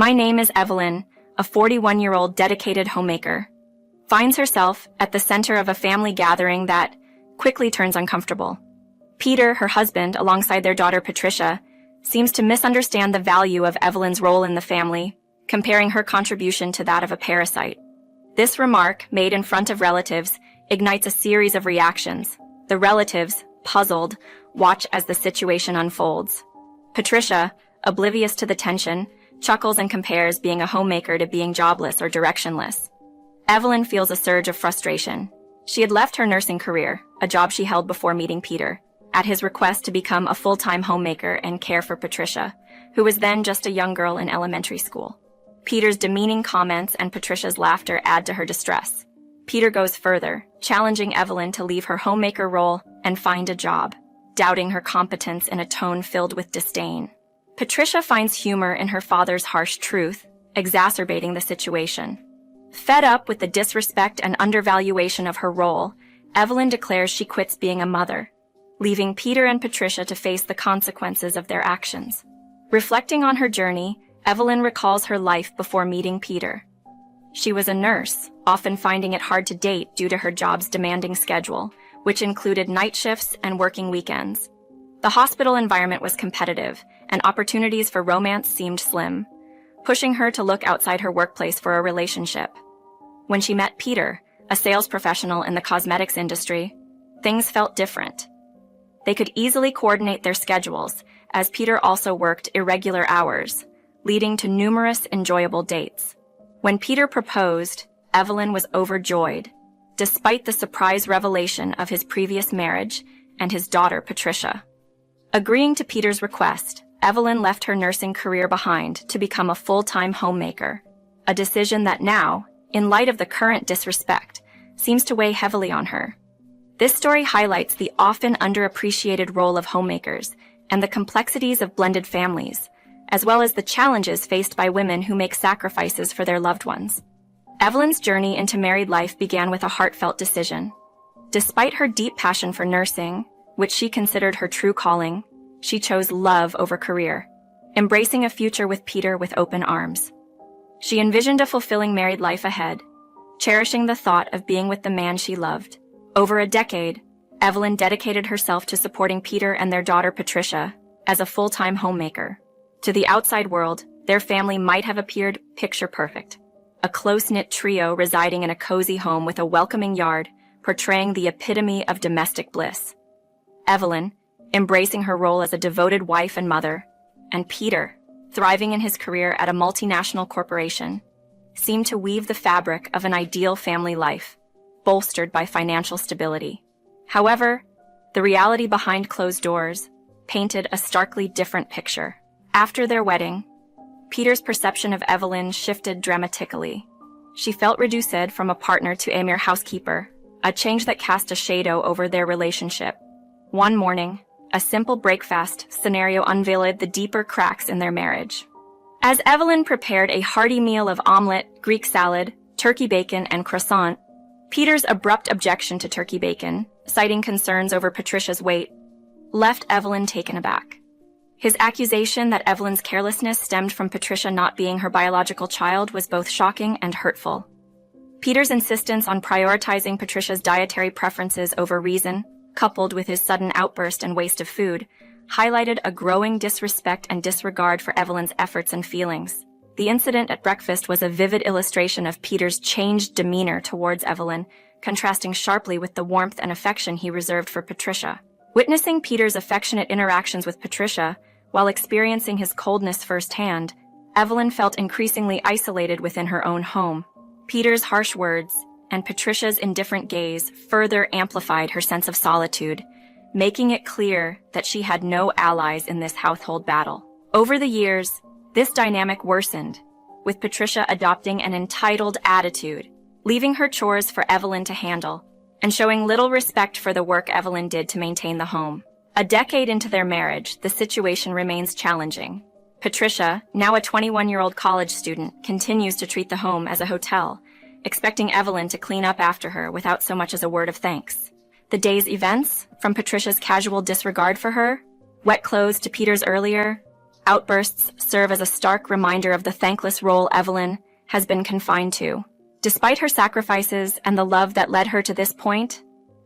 My name is Evelyn, a 41-year-old dedicated homemaker. Finds herself at the center of a family gathering that quickly turns uncomfortable. Peter, her husband, alongside their daughter Patricia, seems to misunderstand the value of Evelyn's role in the family, comparing her contribution to that of a parasite. This remark, made in front of relatives, ignites a series of reactions. The relatives, puzzled, watch as the situation unfolds. Patricia, oblivious to the tension, chuckles and compares being a homemaker to being jobless or directionless. Evelyn feels a surge of frustration. She had left her nursing career, a job she held before meeting Peter, at his request to become a full-time homemaker and care for Patricia, who was then just a young girl in elementary school. Peter's demeaning comments and Patricia's laughter add to her distress. Peter goes further, challenging Evelyn to leave her homemaker role and find a job, doubting her competence in a tone filled with disdain. Patricia finds humor in her father's harsh truth, exacerbating the situation. Fed up with the disrespect and undervaluation of her role, Evelyn declares she quits being a mother, leaving Peter and Patricia to face the consequences of their actions. Reflecting on her journey, Evelyn recalls her life before meeting Peter. She was a nurse, often finding it hard to date due to her job's demanding schedule, which included night shifts and working weekends. The hospital environment was competitive, and opportunities for romance seemed slim, pushing her to look outside her workplace for a relationship. When she met Peter, a sales professional in the cosmetics industry, things felt different. They could easily coordinate their schedules, as Peter also worked irregular hours, leading to numerous enjoyable dates. When Peter proposed, Evelyn was overjoyed, despite the surprise revelation of his previous marriage and his daughter Patricia. Agreeing to Peter's request, Evelyn left her nursing career behind to become a full-time homemaker, a decision that now, in light of the current disrespect, seems to weigh heavily on her. This story highlights the often underappreciated role of homemakers and the complexities of blended families, as well as the challenges faced by women who make sacrifices for their loved ones. Evelyn's journey into married life began with a heartfelt decision. Despite her deep passion for nursing, which she considered her true calling, she chose love over career, embracing a future with Peter with open arms. She envisioned a fulfilling married life ahead, cherishing the thought of being with the man she loved. Over a decade, Evelyn dedicated herself to supporting Peter and their daughter Patricia as a full-time homemaker. To the outside world, their family might have appeared picture-perfect, a close-knit trio residing in a cozy home with a welcoming yard, portraying the epitome of domestic bliss. Evelyn, embracing her role as a devoted wife and mother, and Peter, thriving in his career at a multinational corporation, seemed to weave the fabric of an ideal family life, bolstered by financial stability. However, the reality behind closed doors painted a starkly different picture. After their wedding, Peter's perception of Evelyn shifted dramatically. She felt reduced from a partner to a mere housekeeper, a change that cast a shadow over their relationship. One morning, a simple breakfast scenario unveiled the deeper cracks in their marriage. As Evelyn prepared a hearty meal of omelet, Greek salad, turkey bacon, and croissant, Peter's abrupt objection to turkey bacon, citing concerns over Patricia's weight, left Evelyn taken aback. His accusation that Evelyn's carelessness stemmed from Patricia not being her biological child was both shocking and hurtful. Peter's insistence on prioritizing Patricia's dietary preferences over reason, coupled with his sudden outburst and waste of food, highlighted a growing disrespect and disregard for Evelyn's efforts and feelings. The incident at breakfast was a vivid illustration of Peter's changed demeanor towards Evelyn, contrasting sharply with the warmth and affection he reserved for Patricia. Witnessing Peter's affectionate interactions with Patricia, while experiencing his coldness firsthand, Evelyn felt increasingly isolated within her own home. Peter's harsh words and Patricia's indifferent gaze further amplified her sense of solitude, making it clear that she had no allies in this household battle. Over the years, this dynamic worsened, with Patricia adopting an entitled attitude, leaving her chores for Evelyn to handle, and showing little respect for the work Evelyn did to maintain the home. A decade into their marriage, the situation remains challenging. Patricia, now a 21-year-old college student, continues to treat the home as a hotel, expecting Evelyn to clean up after her without so much as a word of thanks. The day's events, from Patricia's casual disregard for her, wet clothes to Peter's earlier, Outbursts serve as a stark reminder of the thankless role Evelyn has been confined to. Despite her sacrifices and the love that led her to this point,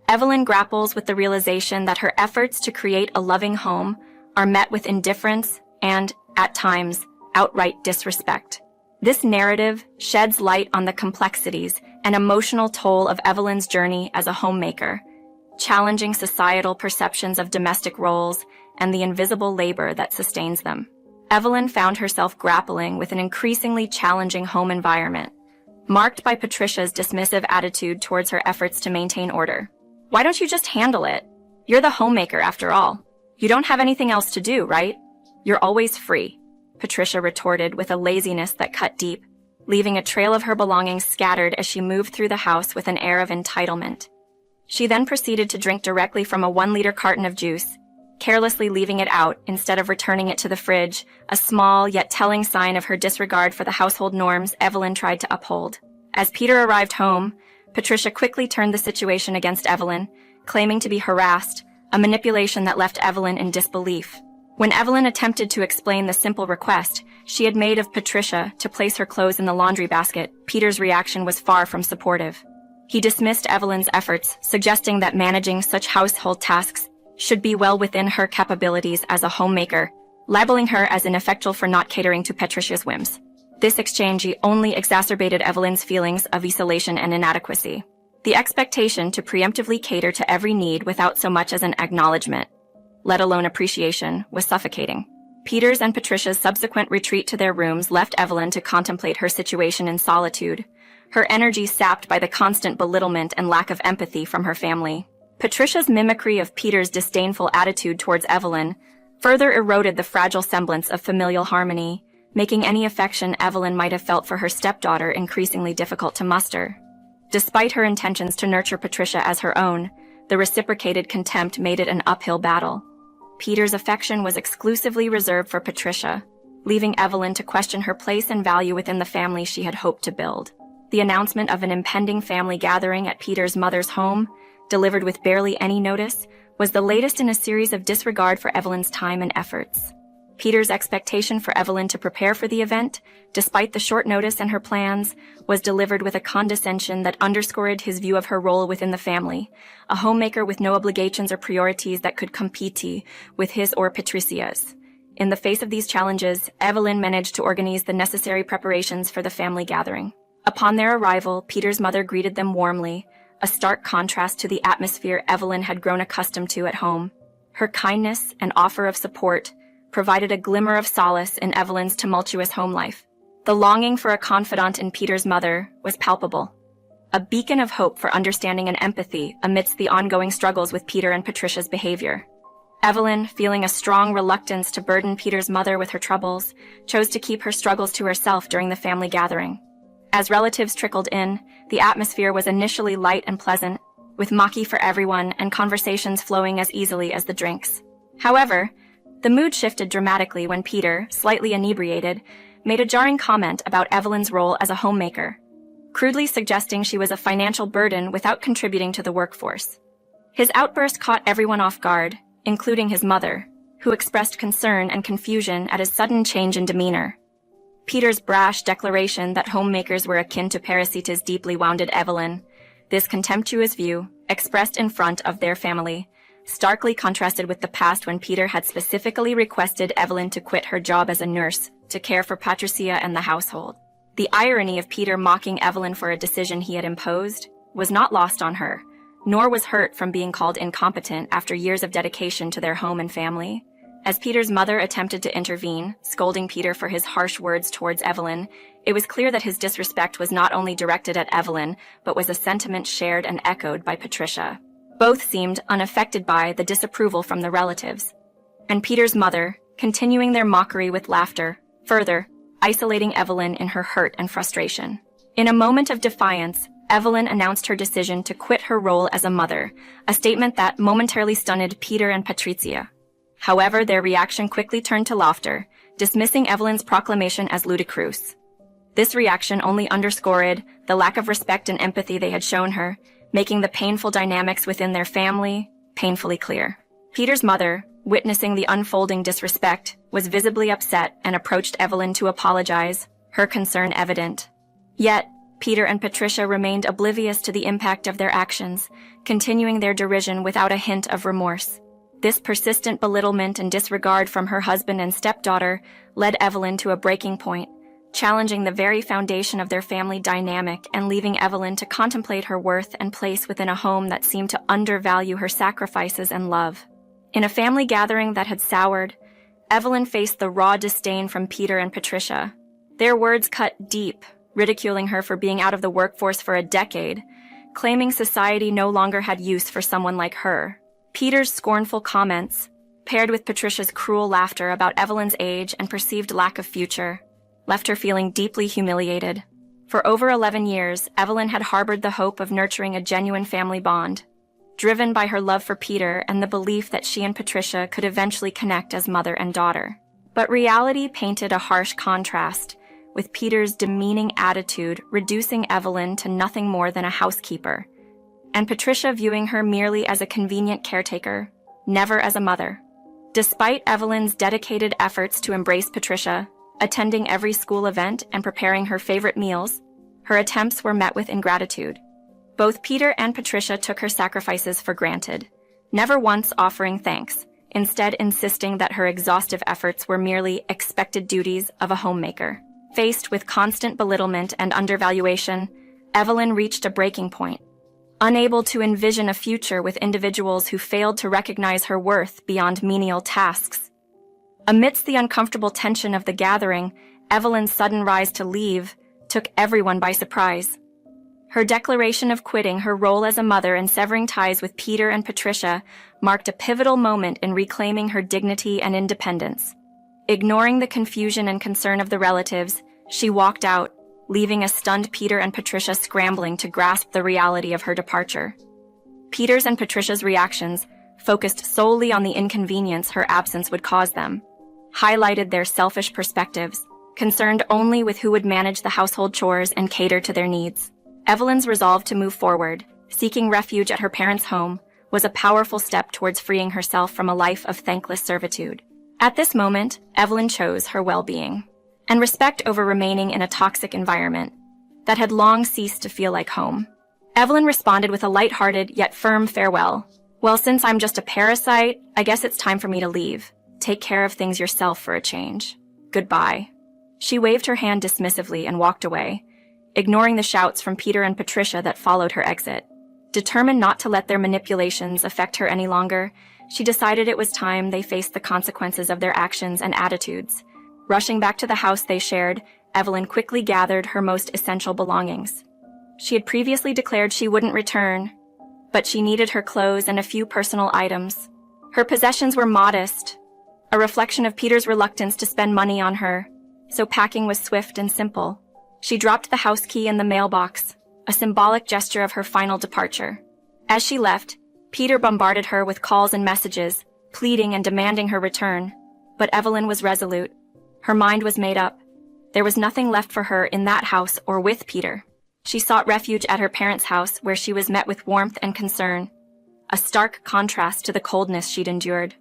Evelyn grapples with the realization that her efforts to create a loving home are met with indifference and, at times, outright disrespect. This narrative sheds light on the complexities and emotional toll of Evelyn's journey as a homemaker, challenging societal perceptions of domestic roles and the invisible labor that sustains them. Evelyn found herself grappling with an increasingly challenging home environment, marked by Patricia's dismissive attitude towards her efforts to maintain order. "Why don't you just handle it? You're the homemaker after all. You don't have anything else to do, right? You're always free," Patricia retorted with a laziness that cut deep, leaving a trail of her belongings scattered as she moved through the house with an air of entitlement. She then proceeded to drink directly from a 1-liter carton of juice, carelessly leaving it out instead of returning it to the fridge, a small yet telling sign of her disregard for the household norms Evelyn tried to uphold. As Peter arrived home, Patricia quickly turned the situation against Evelyn, claiming to be harassed, a manipulation that left Evelyn in disbelief. When Evelyn attempted to explain the simple request she had made of Patricia to place her clothes in the laundry basket, Peter's reaction was far from supportive. He dismissed Evelyn's efforts, suggesting that managing such household tasks should be well within her capabilities as a homemaker, labeling her as ineffectual for not catering to Patricia's whims. This exchange only exacerbated Evelyn's feelings of isolation and inadequacy. The expectation to preemptively cater to every need without so much as an acknowledgement, let alone appreciation, was suffocating. Peter's and Patricia's subsequent retreat to their rooms left Evelyn to contemplate her situation in solitude, her energy sapped by the constant belittlement and lack of empathy from her family. Patricia's mimicry of Peter's disdainful attitude towards Evelyn further eroded the fragile semblance of familial harmony, making any affection Evelyn might have felt for her stepdaughter increasingly difficult to muster. Despite her intentions to nurture Patricia as her own, the reciprocated contempt made it an uphill battle. Peter's affection was exclusively reserved for Patricia, leaving Evelyn to question her place and value within the family she had hoped to build. The announcement of an impending family gathering at Peter's mother's home, delivered with barely any notice, was the latest in a series of disregard for Evelyn's time and efforts. Peter's expectation for Evelyn to prepare for the event, despite the short notice and her plans, was delivered with a condescension that underscored his view of her role within the family, a homemaker with no obligations or priorities that could compete with his or Patricia's. In the face of these challenges, Evelyn managed to organize the necessary preparations for the family gathering. Upon their arrival, Peter's mother greeted them warmly, a stark contrast to the atmosphere Evelyn had grown accustomed to at home. Her kindness and offer of support provided a glimmer of solace in Evelyn's tumultuous home life. The longing for a confidant in Peter's mother was palpable, a beacon of hope for understanding and empathy amidst the ongoing struggles with Peter and Patricia's behavior. Evelyn, feeling a strong reluctance to burden Peter's mother with her troubles, chose to keep her struggles to herself during the family gathering. As relatives trickled in, the atmosphere was initially light and pleasant, with maki for everyone and conversations flowing as easily as the drinks. However, the mood shifted dramatically when Peter, slightly inebriated, made a jarring comment about Evelyn's role as a homemaker, crudely suggesting she was a financial burden without contributing to the workforce. His outburst caught everyone off guard, including his mother, who expressed concern and confusion at his sudden change in demeanor. Peter's brash declaration that homemakers were akin to parasites deeply wounded Evelyn. This contemptuous view, expressed in front of their family, starkly contrasted with the past when Peter had specifically requested Evelyn to quit her job as a nurse to care for Patricia and the household. The irony of Peter mocking Evelyn for a decision he had imposed was not lost on her, nor was hurt from being called incompetent after years of dedication to their home and family. As Peter's mother attempted to intervene, scolding Peter for his harsh words towards Evelyn, it was clear that his disrespect was not only directed at Evelyn, but was a sentiment shared and echoed by Patricia. Both seemed unaffected by the disapproval from the relatives, and Peter's mother, continuing their mockery with laughter, further isolating Evelyn in her hurt and frustration. In a moment of defiance, Evelyn announced her decision to quit her role as a mother, a statement that momentarily stunned Peter and Patricia. However, their reaction quickly turned to laughter, dismissing Evelyn's proclamation as ludicrous. This reaction only underscored the lack of respect and empathy they had shown her, making the painful dynamics within their family painfully clear. Peter's mother, witnessing the unfolding disrespect, was visibly upset and approached Evelyn to apologize, her concern evident. Yet, Peter and Patricia remained oblivious to the impact of their actions, continuing their derision without a hint of remorse. This persistent belittlement and disregard from her husband and stepdaughter led Evelyn to a breaking point, challenging the very foundation of their family dynamic and leaving Evelyn to contemplate her worth and place within a home that seemed to undervalue her sacrifices and love. In a family gathering that had soured, Evelyn faced the raw disdain from Peter and Patricia. Their words cut deep, ridiculing her for being out of the workforce for a decade, claiming society no longer had use for someone like her. Peter's scornful comments, paired with Patricia's cruel laughter about Evelyn's age and perceived lack of future, left her feeling deeply humiliated. For over 11 years, Evelyn had harbored the hope of nurturing a genuine family bond, driven by her love for Peter and the belief that she and Patricia could eventually connect as mother and daughter. But reality painted a harsh contrast, with Peter's demeaning attitude reducing Evelyn to nothing more than a housekeeper, and Patricia viewing her merely as a convenient caretaker, never as a mother. Despite Evelyn's dedicated efforts to embrace Patricia, attending every school event and preparing her favorite meals, her attempts were met with ingratitude. Both Peter and Patricia took her sacrifices for granted, never once offering thanks, instead insisting that her exhaustive efforts were merely expected duties of a homemaker. Faced with constant belittlement and undervaluation, Evelyn reached a breaking point. Unable to envision a future with individuals who failed to recognize her worth beyond menial tasks. Amidst the uncomfortable tension of the gathering, Evelyn's sudden rise to leave took everyone by surprise. Her declaration of quitting her role as a mother and severing ties with Peter and Patricia marked a pivotal moment in reclaiming her dignity and independence. Ignoring the confusion and concern of the relatives, she walked out, leaving a stunned Peter and Patricia scrambling to grasp the reality of her departure. Peter's and Patricia's reactions, focused solely on the inconvenience her absence would cause them, highlighted their selfish perspectives, concerned only with who would manage the household chores and cater to their needs. Evelyn's resolve to move forward, seeking refuge at her parents' home, was a powerful step towards freeing herself from a life of thankless servitude. At this moment, Evelyn chose her well-being and respect over remaining in a toxic environment that had long ceased to feel like home. Evelyn responded with a light-hearted yet firm farewell. "Well, since I'm just a parasite, I guess it's time for me to leave. Take care of things yourself for a change. Goodbye." She waved her hand dismissively and walked away, ignoring the shouts from Peter and Patricia that followed her exit. Determined not to let their manipulations affect her any longer, she decided it was time they faced the consequences of their actions and attitudes. Rushing back to the house they shared, Evelyn quickly gathered her most essential belongings. She had previously declared she wouldn't return, but she needed her clothes and a few personal items. Her possessions were modest, a reflection of Peter's reluctance to spend money on her, so packing was swift and simple. She dropped the house key in the mailbox, a symbolic gesture of her final departure. As she left, Peter bombarded her with calls and messages, pleading and demanding her return. But Evelyn was resolute. Her mind was made up. There was nothing left for her in that house or with Peter. She sought refuge at her parents' house, where she was met with warmth and concern, a stark contrast to the coldness she'd endured.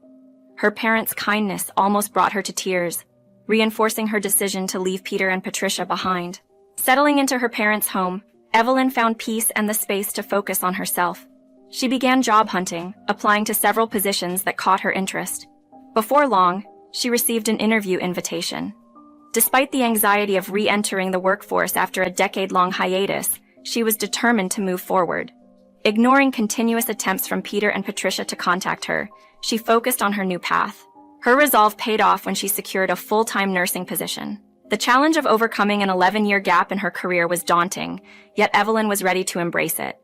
Her parents' kindness almost brought her to tears, reinforcing her decision to leave Peter and Patricia behind. Settling into her parents' home, Evelyn found peace and the space to focus on herself. She began job hunting, applying to several positions that caught her interest. Before long, she received an interview invitation. Despite the anxiety of re-entering the workforce after a decade-long hiatus, she was determined to move forward. Ignoring continuous attempts from Peter and Patricia to contact her, she focused on her new path. Her resolve paid off when she secured a full-time nursing position. The challenge of overcoming an 11-year gap in her career was daunting, yet Evelyn was ready to embrace it.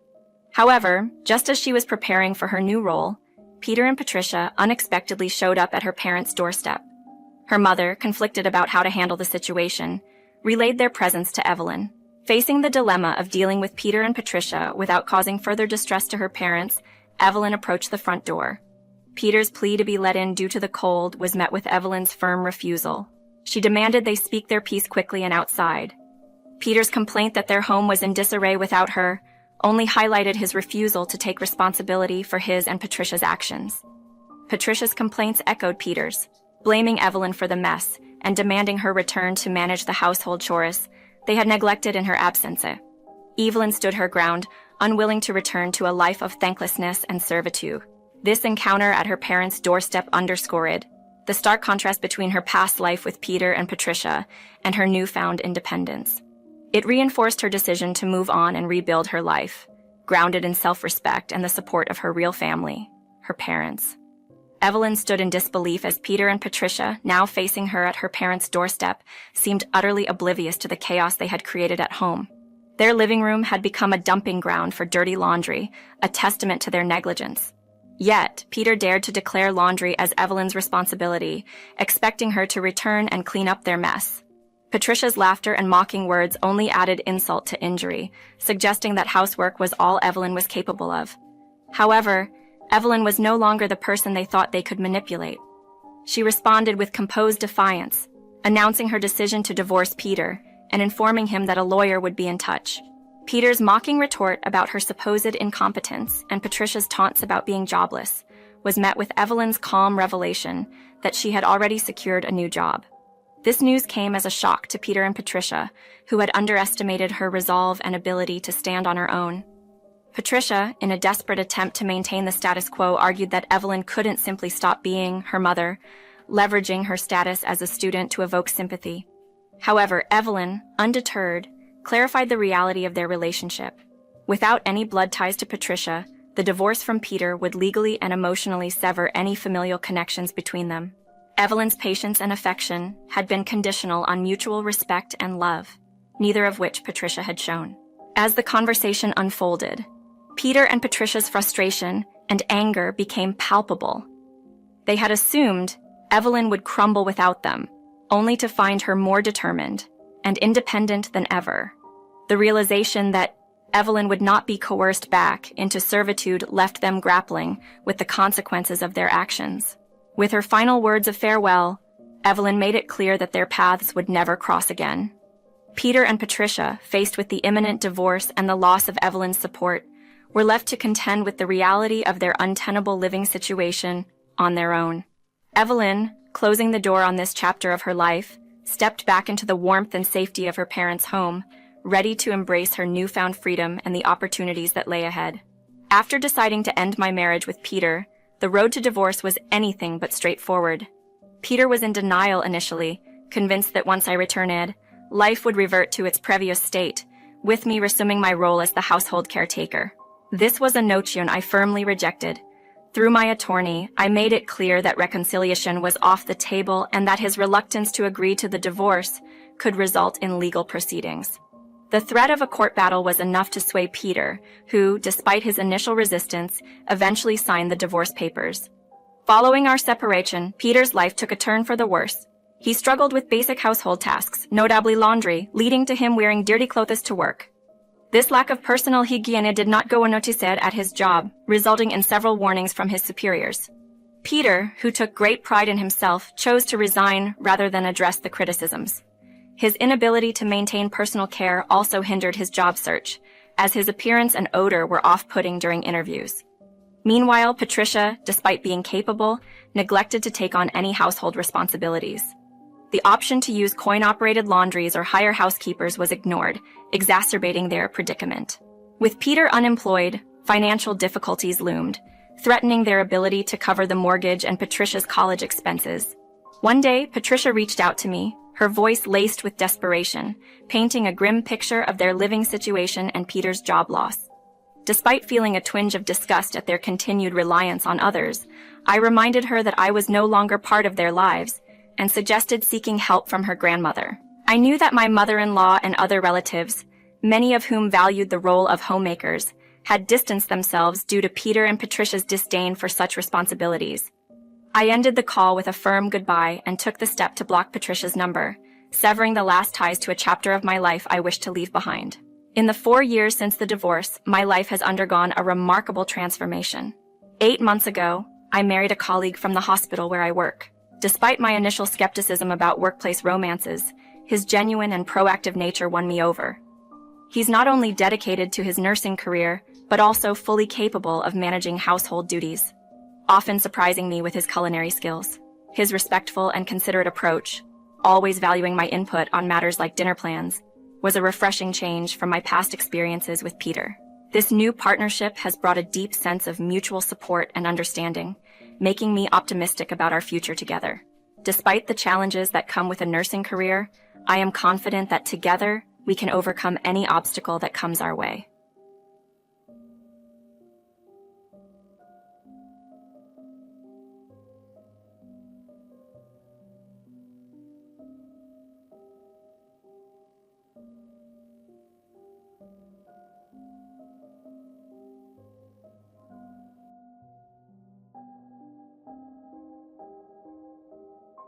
However, just as she was preparing for her new role, Peter and Patricia unexpectedly showed up at her parents' doorstep. Her mother, conflicted about how to handle the situation, relayed their presence to Evelyn. Facing the dilemma of dealing with Peter and Patricia without causing further distress to her parents, Evelyn approached the front door. Peter's plea to be let in due to the cold was met with Evelyn's firm refusal. She demanded they speak their piece quickly and outside. Peter's complaint that their home was in disarray without her only highlighted his refusal to take responsibility for his and Patricia's actions. Patricia's complaints echoed Peter's, blaming Evelyn for the mess and demanding her return to manage the household chores they had neglected in her absence. Evelyn stood her ground, unwilling to return to a life of thanklessness and servitude. This encounter at her parents' doorstep underscored the stark contrast between her past life with Peter and Patricia and her newfound independence. It reinforced her decision to move on and rebuild her life, grounded in self-respect and the support of her real family, her parents. Evelyn stood in disbelief as Peter and Patricia, now facing her at her parents' doorstep, seemed utterly oblivious to the chaos they had created at home. Their living room had become a dumping ground for dirty laundry, a testament to their negligence. Yet, Peter dared to declare laundry as Evelyn's responsibility, expecting her to return and clean up their mess. Patricia's laughter and mocking words only added insult to injury, suggesting that housework was all Evelyn was capable of. However, Evelyn was no longer the person they thought they could manipulate. She responded with composed defiance, announcing her decision to divorce Peter and informing him that a lawyer would be in touch. Peter's mocking retort about her supposed incompetence and Patricia's taunts about being jobless was met with Evelyn's calm revelation that she had already secured a new job. This news came as a shock to Peter and Patricia, who had underestimated her resolve and ability to stand on her own. Patricia, in a desperate attempt to maintain the status quo, argued that Evelyn couldn't simply stop being her mother, leveraging her status as a student to evoke sympathy. However, Evelyn, undeterred, clarified the reality of their relationship. Without any blood ties to Patricia, the divorce from Peter would legally and emotionally sever any familial connections between them. Evelyn's patience and affection had been conditional on mutual respect and love, neither of which Patricia had shown. As the conversation unfolded, Peter and Patricia's frustration and anger became palpable. They had assumed Evelyn would crumble without them, only to find her more determined and independent than ever. The realization that Evelyn would not be coerced back into servitude left them grappling with the consequences of their actions. With her final words of farewell, Evelyn made it clear that their paths would never cross again. Peter and Patricia, faced with the imminent divorce and the loss of Evelyn's support, were left to contend with the reality of their untenable living situation on their own. Evelyn, closing the door on this chapter of her life, stepped back into the warmth and safety of her parents' home, ready to embrace her newfound freedom and the opportunities that lay ahead. After deciding to end my marriage with Peter, the road to divorce was anything but straightforward. Peter was in denial initially, convinced that once I returned, life would revert to its previous state, with me resuming my role as the household caretaker. This was a notion I firmly rejected. Through my attorney, I made it clear that reconciliation was off the table and that his reluctance to agree to the divorce could result in legal proceedings. The threat of a court battle was enough to sway Peter, who, despite his initial resistance, eventually signed the divorce papers. Following our separation, Peter's life took a turn for the worse. He struggled with basic household tasks, notably laundry, leading to him wearing dirty clothes to work. This lack of personal hygiene did not go unnoticed at his job, resulting in several warnings from his superiors. Peter, who took great pride in himself, chose to resign rather than address the criticisms. His inability to maintain personal care also hindered his job search, as his appearance and odor were off-putting during interviews. Meanwhile, Patricia, despite being capable, neglected to take on any household responsibilities. The option to use coin-operated laundries or hire housekeepers was ignored, exacerbating their predicament. With Peter unemployed, financial difficulties loomed, threatening their ability to cover the mortgage and Patricia's college expenses. One day, Patricia reached out to me, her voice laced with desperation, painting a grim picture of their living situation and Peter's job loss. Despite feeling a twinge of disgust at their continued reliance on others, I reminded her that I was no longer part of their lives, and suggested seeking help from her grandmother. I knew that my mother-in-law and other relatives, many of whom valued the role of homemakers, had distanced themselves due to Peter and Patricia's disdain for such responsibilities. I ended the call with a firm goodbye and took the step to block Patricia's number, severing the last ties to a chapter of my life I wished to leave behind. In the 4 years since the divorce, my life has undergone a remarkable transformation. 8 months ago, I married a colleague from the hospital where I work. Despite my initial skepticism about workplace romances, his genuine and proactive nature won me over. He's not only dedicated to his nursing career, but also fully capable of managing household duties. often surprising me with his culinary skills. His respectful and considerate approach, always valuing my input on matters like dinner plans, was a refreshing change from my past experiences with Peter. This new partnership has brought a deep sense of mutual support and understanding, making me optimistic about our future together. Despite the challenges that come with a nursing career, I am confident that together we can overcome any obstacle that comes our way.